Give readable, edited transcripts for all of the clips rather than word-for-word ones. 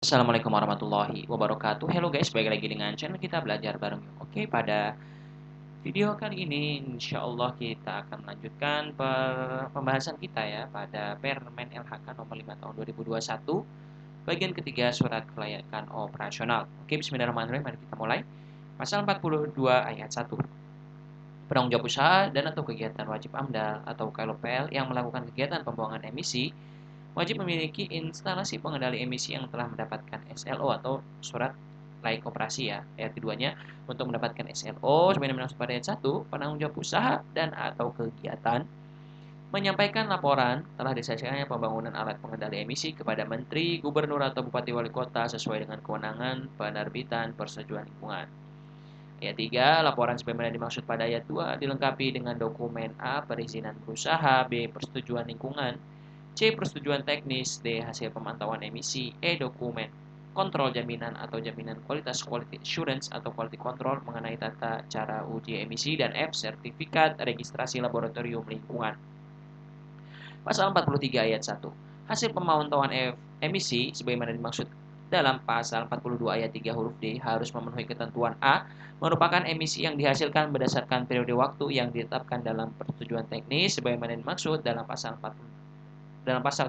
Assalamualaikum warahmatullahi wabarakatuh. Hello guys, balik lagi dengan channel kita belajar bareng. Oke, pada video kali ini insya Allah kita akan melanjutkan pembahasan kita ya pada Permen LHK nomor 5 tahun 2021 bagian ketiga surat kelayakan operasional. Oke, bismillahirrahmanirrahim, mari kita mulai. Pasal 42 ayat 1. Penanggung jawab usaha dan atau kegiatan wajib AMDAL atau KLPL yang melakukan kegiatan pembuangan emisi wajib memiliki instalasi pengendali emisi yang telah mendapatkan SLO atau surat layak operasi ya. Ayat keduanya, untuk mendapatkan SLO sebagaimana dimaksud pada ayat 1, penanggung jawab usaha dan atau kegiatan menyampaikan laporan telah diselesaikannya pembangunan alat pengendali emisi kepada Menteri, Gubernur atau Bupati Wali Kota sesuai dengan kewenangan penerbitan persetujuan lingkungan. Ayat 3, laporan sebagaimana dimaksud pada ayat 2 dilengkapi dengan dokumen A. Perizinan berusaha, B. Persetujuan lingkungan, C. Persetujuan teknis, D. Hasil pemantauan emisi, E. Dokumen kontrol jaminan atau jaminan kualitas quality assurance atau quality control mengenai tata cara uji emisi, dan F. Sertifikat registrasi laboratorium lingkungan. Pasal 43 ayat 1. Hasil pemantauan emisi sebagaimana dimaksud dalam pasal 42 ayat 3 huruf D harus memenuhi ketentuan A, merupakan emisi yang dihasilkan berdasarkan periode waktu yang ditetapkan dalam persetujuan teknis sebagaimana dimaksud dalam pasal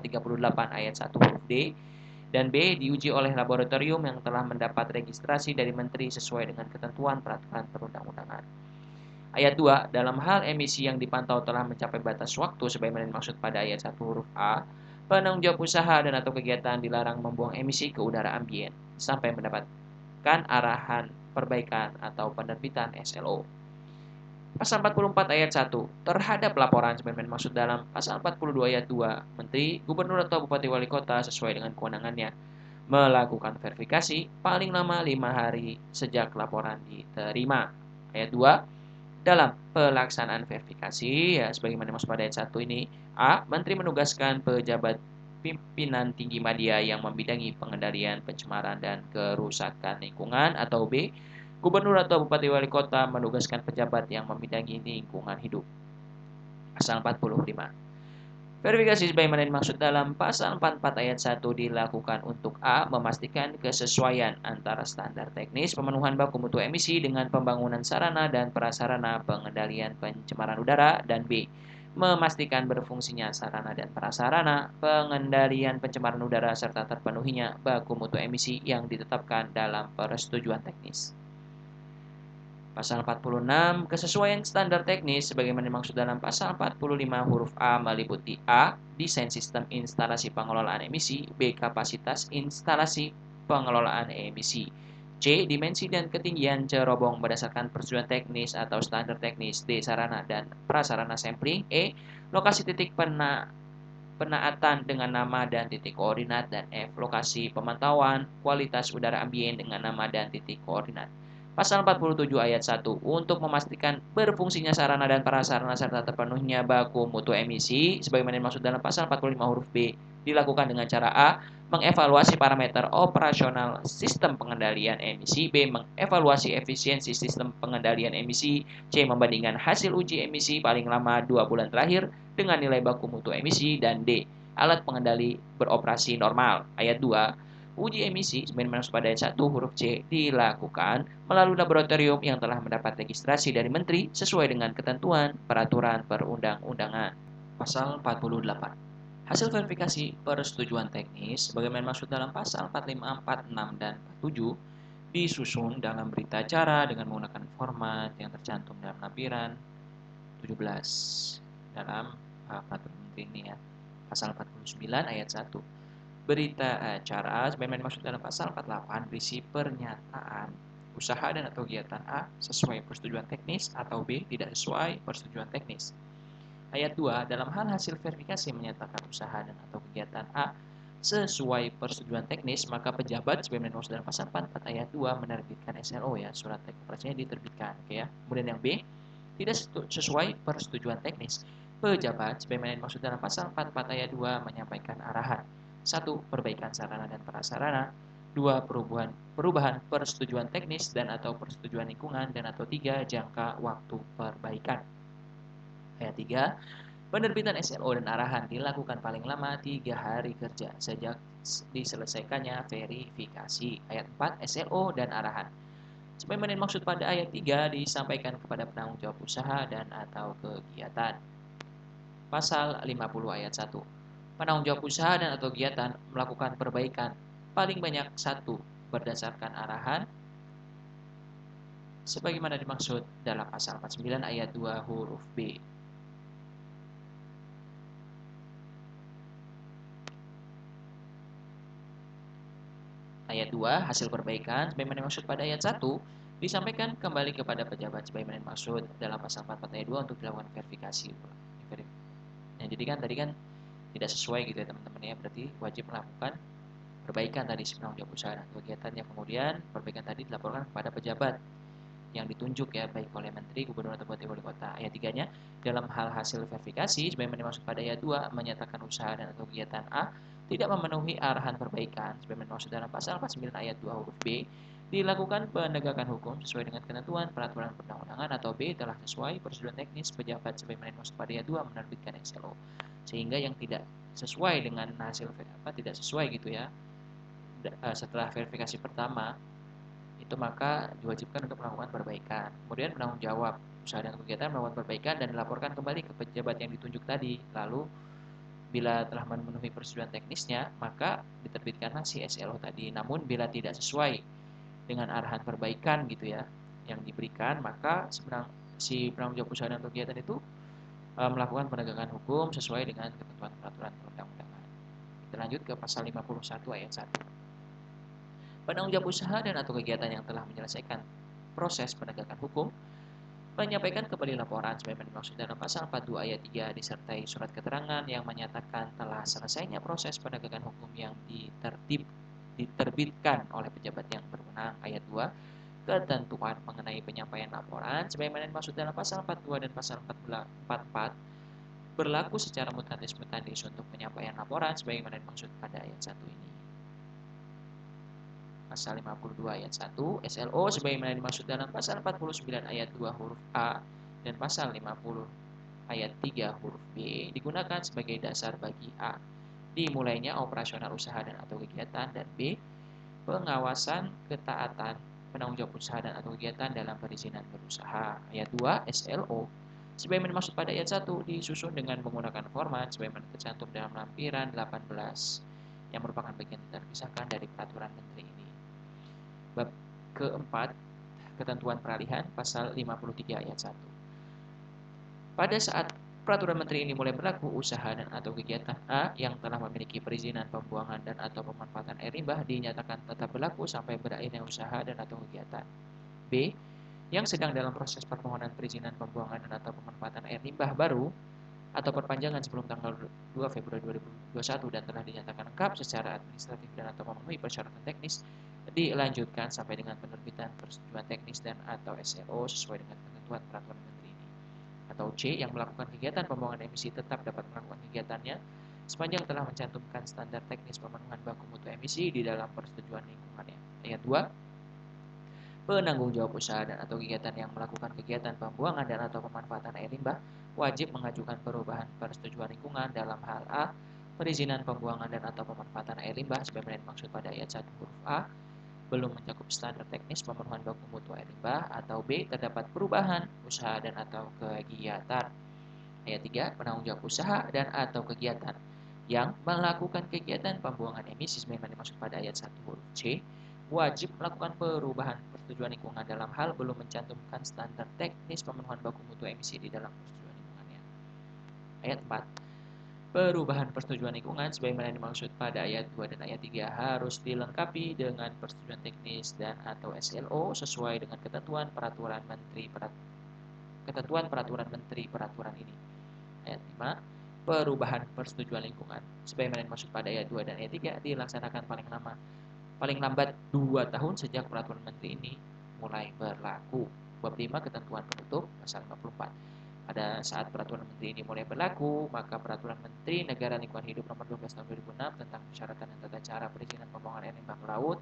38 ayat 1 huruf D, dan B. Diuji oleh laboratorium yang telah mendapat registrasi dari Menteri sesuai dengan ketentuan peraturan perundang-undangan. Ayat 2, dalam hal emisi yang dipantau telah mencapai batas waktu sebagaimana dimaksud pada ayat 1 huruf A, penanggung jawab usaha dan atau kegiatan dilarang membuang emisi ke udara ambien sampai mendapatkan arahan perbaikan atau penerbitan SLO. Pasal 44 ayat 1, terhadap laporan sebagaimana dimaksud dalam pasal 42 ayat 2, Menteri, Gubernur atau Bupati Wali Kota sesuai dengan kewenangannya melakukan verifikasi paling lama 5 hari sejak laporan diterima. Ayat 2, dalam pelaksanaan verifikasi ya sebagaimana dimaksud pada ayat 1 ini, A. Menteri menugaskan pejabat pimpinan tinggi media yang membidangi pengendalian pencemaran dan kerusakan lingkungan, atau B. Gubernur atau Bupati Wali Kota menugaskan pejabat yang membidangi lingkungan hidup. Pasal 45. Verifikasi sebagaimana dimaksud dalam pasal 44 ayat 1 dilakukan untuk A. Memastikan kesesuaian antara standar teknis pemenuhan baku mutu emisi dengan pembangunan sarana dan prasarana pengendalian pencemaran udara, dan B. Memastikan berfungsinya sarana dan prasarana pengendalian pencemaran udara serta terpenuhinya baku mutu emisi yang ditetapkan dalam persetujuan teknis. Pasal 46, kesesuaian standar teknis sebagaimana dimaksud dalam pasal 45 huruf A meliputi A. Desain sistem instalasi pengelolaan emisi, B. Kapasitas instalasi pengelolaan emisi, C. Dimensi dan ketinggian cerobong berdasarkan persetujuan teknis atau standar teknis, D. Sarana dan prasarana sampling, E. Lokasi titik penaatan dengan nama dan titik koordinat, dan F. Lokasi pemantauan kualitas udara ambien dengan nama dan titik koordinat. Pasal 47 ayat 1, untuk memastikan berfungsinya sarana dan prasarana serta terpenuhnya baku mutu emisi sebagaimana dimaksud dalam pasal 45 huruf B dilakukan dengan cara A. Mengevaluasi parameter operasional sistem pengendalian emisi, B. Mengevaluasi efisiensi sistem pengendalian emisi, C. Membandingkan hasil uji emisi paling lama 2 bulan terakhir dengan nilai baku mutu emisi, dan D. Alat pengendali beroperasi normal. Ayat 2, uji emisi sebagaimana pada ayat 1 huruf C dilakukan melalui laboratorium yang telah mendapat registrasi dari Menteri sesuai dengan ketentuan peraturan perundang-undangan. Pasal 48. Hasil verifikasi persetujuan teknis sebagaimana maksud dalam pasal 45, 46, dan 47 disusun dalam berita acara dengan menggunakan format yang tercantum dalam lampiran 17 dalam peraturan menteri ini ya. Pasal 49 ayat 1. Berita acara sebagaimana dimaksud dalam pasal 48 berisi pernyataan usaha dan atau kegiatan A sesuai persetujuan teknis atau B tidak sesuai persetujuan teknis. Ayat 2, dalam hal hasil verifikasi menyatakan usaha dan atau kegiatan A sesuai persetujuan teknis, maka pejabat sebagaimana dimaksud dalam pasal 44 ayat 2 menerbitkan SLO ya, surat layak operasinya diterbitkan. Oke ya. Kemudian yang B, tidak sesuai persetujuan teknis. Pejabat sebagaimana dimaksud dalam pasal 44 ayat 2 menyampaikan arahan. 1. Perbaikan sarana dan prasarana. 2. Perubahan persetujuan teknis dan atau persetujuan lingkungan, dan atau 3. Jangka waktu perbaikan. Ayat 3. Penerbitan SLO dan arahan dilakukan paling lama 3 hari kerja sejak diselesaikannya verifikasi. Ayat 4, SLO dan arahan. Sebagaimana dimaksud pada ayat 3 disampaikan kepada penanggung jawab usaha dan atau kegiatan. Pasal 50 ayat 1. Penanggung jawab usaha dan atau kegiatan melakukan perbaikan paling banyak 1 berdasarkan arahan sebagaimana dimaksud dalam pasal 49 ayat 2 huruf B. Ayat 2, hasil perbaikan sebagaimana dimaksud pada ayat 1 disampaikan kembali kepada pejabat sebagaimana dimaksud dalam pasal 44 ayat 2 untuk dilakukan verifikasi. Nah, jadi kan tadi kan tidak sesuai gitu ya teman-teman ya, berarti wajib melakukan perbaikan tadi penanggung jawab usaha dan kegiatan yang kemudian perbaikan tadi dilaporkan kepada pejabat yang ditunjuk ya baik oleh menteri, gubernur atau bupati wali kota. Ayat 3-nya dalam hal hasil verifikasi sebagaimana dimaksud pada ayat 2 menyatakan usaha dan atau kegiatan A tidak memenuhi arahan perbaikan sebagaimana dimaksud dalam pasal 49 ayat 2 huruf B dilakukan penegakan hukum sesuai dengan ketentuan peraturan perundang-undangan atau B telah sesuai prosedur teknis pejabat sebagaimana dimaksud pada ayat 2 menerbitkan SLO. Sehingga yang tidak sesuai dengan hasil tidak sesuai gitu ya setelah verifikasi pertama itu maka diwajibkan untuk melakukan perbaikan. Kemudian penanggung jawab usaha dan kegiatan melakukan perbaikan dan dilaporkan kembali ke pejabat yang ditunjuk tadi. Lalu bila telah memenuhi persetujuan teknisnya, maka diterbitkanlah si SLO tadi. Namun bila tidak sesuai dengan arahan perbaikan gitu ya yang diberikan, maka si penanggung jawab usaha dan kegiatan itu melakukan penegakan hukum sesuai dengan ketentuan peraturan perundang-undangan. Kita lanjut ke pasal 51 ayat 1. Penanggung jawab usaha dan atau kegiatan yang telah menyelesaikan proses penegakan hukum menyampaikan kembali laporan sebagaimana dimaksud dalam pasal 42 ayat 3 disertai surat keterangan yang menyatakan telah selesainya proses penegakan hukum yang diterbitkan oleh pejabat yang berwenang. Ayat 2, ketentuan mengenai penyampaian laporan sebagaimana dimaksud dalam pasal 42 dan pasal 44 berlaku secara mutatis mutandis untuk penyampaian laporan sebagaimana dimaksud pada ayat 1 ini. Pasal 52 ayat 1, SLO sebagaimana dimaksud dalam pasal 49 ayat 2 huruf A dan pasal 50 ayat 3 huruf B digunakan sebagai dasar bagi A. Dimulainya operasional usaha dan atau kegiatan dan B. Pengawasan ketaatan penanggung jawab usaha dan atau kegiatan dalam perizinan berusaha. Ayat 2, SLO sebagaimana dimaksud pada ayat 1 disusun dengan menggunakan format sebagaimana tercantum dalam lampiran 18 yang merupakan bagian terpisahkan dari peraturan menteri ini. Bab keempat, ketentuan peralihan pasal 53 ayat 1. Pada saat peraturan menteri ini mulai berlaku, usaha dan atau kegiatan A yang telah memiliki perizinan pembuangan dan atau pemanfaatan air limbah dinyatakan tetap berlaku sampai berakhirnya usaha dan atau kegiatan. B. Yang sedang dalam proses permohonan perizinan pembuangan dan atau pemanfaatan air limbah baru atau perpanjangan sebelum tanggal 2 Februari 2021 dan telah dinyatakan lengkap secara administratif dan atau memenuhi persyaratan teknis dilanjutkan sampai dengan penerbitan persetujuan teknis dan atau SLO sesuai dengan ketentuan peraturan menteri ini. Atau C, yang melakukan kegiatan pembuangan emisi tetap dapat melakukan kegiatannya sepanjang telah mencantumkan standar teknis pemenuhan baku mutu emisi di dalam persetujuan lingkungannya. Ayat 2, penanggung jawab usaha dan atau kegiatan yang melakukan kegiatan pembuangan dan atau pemanfaatan air limbah wajib mengajukan perubahan persetujuan lingkungan dalam hal A. Perizinan pembuangan dan atau pemanfaatan air limbah sebagaimana dimaksud pada ayat 1 huruf A belum mencakup standar teknis pemenuhan baku mutu air limbah atau B. Terdapat perubahan usaha dan atau kegiatan. Ayat 3, penanggung jawab usaha dan atau kegiatan yang melakukan kegiatan pembuangan emisi sebagaimana dimaksud pada ayat 1 huruf C wajib melakukan perubahan persetujuan lingkungan dalam hal belum mencantumkan standar teknis pemenuhan baku mutu emisi di dalam persetujuan lingkungannya. Ayat 4, perubahan persetujuan lingkungan sebagaimana dimaksud pada ayat 2 dan ayat 3 harus dilengkapi dengan persetujuan teknis dan atau SLO sesuai dengan ketentuan peraturan menteri peraturan ini. Ayat 5, perubahan persetujuan lingkungan sebagaimana dimaksud pada ayat 2 dan ayat 3 dilaksanakan paling lambat 2 tahun sejak peraturan menteri ini mulai berlaku. Bab 5, ketentuan penutup pasal 54. Pada saat peraturan menteri ini mulai berlaku, maka peraturan menteri negara lingkungan hidup nomor 12 tahun 2006 tentang persyaratan dan tata cara perizinan pembuangan air limbah ke laut,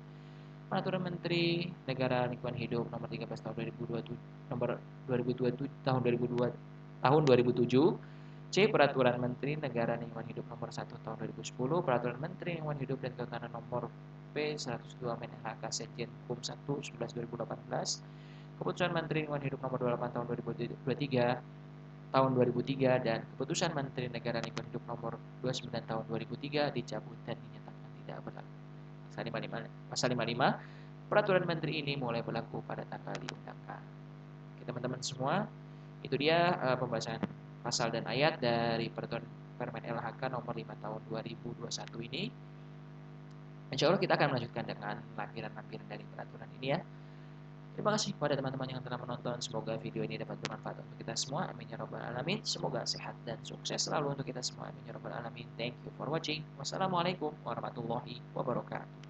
peraturan menteri negara lingkungan hidup nomor 13 tahun 2027 tahun 2007 C. Peraturan Menteri Negara Lingkungan Hidup Nomor 1 Tahun 2010, Peraturan Menteri Lingkungan Hidup dan Kehutanan Nomor P102 Menhk Sekjen Kum 1 11 2018, Keputusan Menteri Lingkungan Hidup Nomor 28 Tahun 2003 dan Keputusan Menteri Negara Lingkungan Hidup Nomor 29 Tahun 2003 dicabut dan dinyatakan tidak berlaku. Pasal 55, Peraturan Menteri ini mulai berlaku pada tanggal diundangkan. Oke, teman-teman semua, itu dia pembahasan pasal dan ayat dari Permen LHK nomor 5 tahun 2021 ini. Insya Allah kita akan melanjutkan dengan lampiran-lampiran dari peraturan ini ya. Terima kasih kepada teman-teman yang telah menonton. Semoga video ini dapat bermanfaat untuk kita semua. Amin ya rabbal alamin. Semoga sehat dan sukses selalu untuk kita semua. Amin ya rabbal alamin. Thank you for watching. Wassalamualaikum warahmatullahi wabarakatuh.